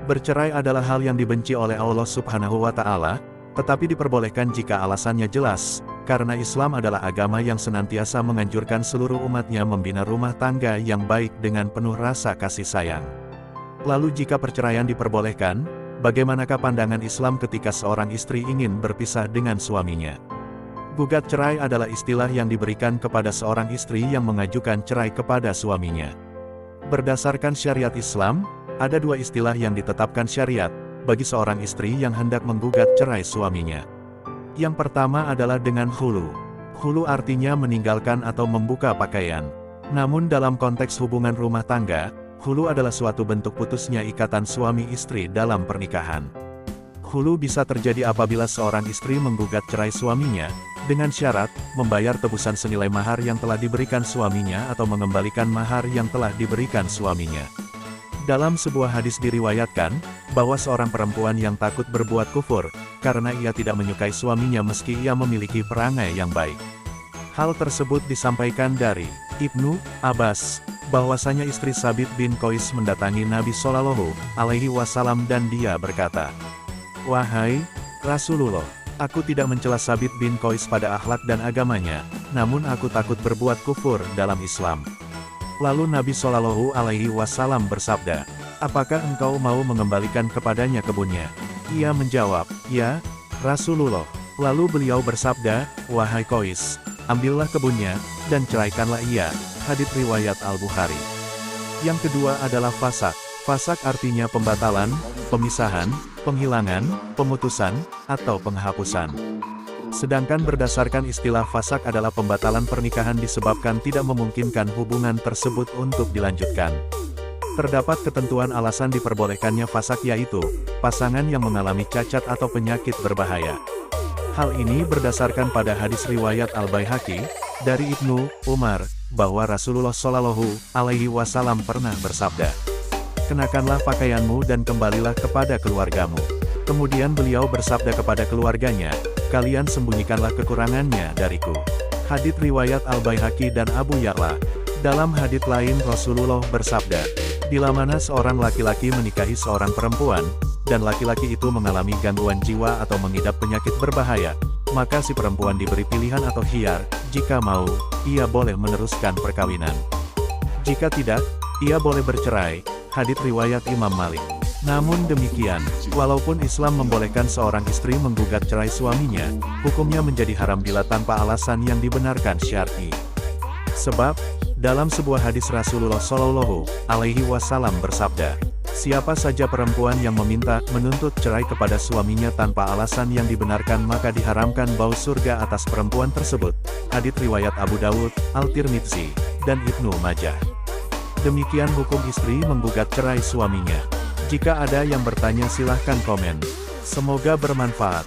Bercerai adalah hal yang dibenci oleh Allah Subhanahu wa Ta'ala, tetapi diperbolehkan jika alasannya jelas, karena Islam adalah agama yang senantiasa menganjurkan seluruh umatnya membina rumah tangga yang baik dengan penuh rasa kasih sayang. Lalu jika perceraian diperbolehkan, bagaimanakah pandangan Islam ketika seorang istri ingin berpisah dengan suaminya? Gugat cerai adalah istilah yang diberikan kepada seorang istri yang mengajukan cerai kepada suaminya. Berdasarkan syariat Islam, ada dua istilah yang ditetapkan syariat bagi seorang istri yang hendak menggugat cerai suaminya. Yang pertama adalah dengan khulu. Khulu artinya meninggalkan atau membuka pakaian. Namun dalam konteks hubungan rumah tangga, khulu adalah suatu bentuk putusnya ikatan suami istri dalam pernikahan. Khulu bisa terjadi apabila seorang istri menggugat cerai suaminya, dengan syarat membayar tebusan senilai mahar yang telah diberikan suaminya atau mengembalikan mahar yang telah diberikan suaminya. Dalam sebuah hadis diriwayatkan, bahwa seorang perempuan yang takut berbuat kufur, karena ia tidak menyukai suaminya meski ia memiliki perangai yang baik. Hal tersebut disampaikan dari Ibnu Abbas, bahwasanya istri Sabit bin Qais mendatangi Nabi Shallallahu Alaihi Wasallam dan dia berkata, "Wahai Rasulullah, aku tidak mencela Sabit bin Qais pada akhlak dan agamanya, namun aku takut berbuat kufur dalam Islam." Lalu Nabi Shallallahu Alaihi Wasallam bersabda, "Apakah engkau mau mengembalikan kepadanya kebunnya?" Ia menjawab, "Ya, Rasulullah." Lalu beliau bersabda, "Wahai Qais, ambillah kebunnya, dan ceraikanlah ia." Hadits riwayat Al-Bukhari. Yang kedua adalah fasak. Fasak artinya pembatalan, pemisahan, penghilangan, pemutusan, atau penghapusan. Sedangkan berdasarkan istilah fasak adalah pembatalan pernikahan disebabkan tidak memungkinkan hubungan tersebut untuk dilanjutkan. Terdapat ketentuan alasan diperbolehkannya fasak yaitu, pasangan yang mengalami cacat atau penyakit berbahaya. Hal ini berdasarkan pada hadis riwayat Al-Baihaqi, dari Ibnu Umar, bahwa Rasulullah Shallallahu Alaihi Wasallam pernah bersabda, "Kenakanlah pakaianmu dan kembalilah kepada keluargamu." Kemudian beliau bersabda kepada keluarganya, "Kalian sembunyikanlah kekurangannya dariku." Hadits riwayat Al-Baihaqi dan Abu Ya'la. Dalam hadits lain Rasulullah bersabda, "Bila mana seorang laki-laki menikahi seorang perempuan, dan laki-laki itu mengalami gangguan jiwa atau mengidap penyakit berbahaya, maka si perempuan diberi pilihan atau khiyar, jika mau, ia boleh meneruskan perkawinan. Jika tidak, ia boleh bercerai." Hadits riwayat Imam Malik. Namun demikian, walaupun Islam membolehkan seorang istri menggugat cerai suaminya, hukumnya menjadi haram bila tanpa alasan yang dibenarkan syar'i. Sebab, dalam sebuah hadis Rasulullah Shallallahu Alaihi Wasallam bersabda, "Siapa saja perempuan yang menuntut cerai kepada suaminya tanpa alasan yang dibenarkan maka diharamkan bau surga atas perempuan tersebut." Hadits riwayat Abu Dawud, Al-Tirmidzi, dan Ibnu Majah. Demikian hukum istri menggugat cerai suaminya. Jika ada yang bertanya silahkan komen. Semoga bermanfaat.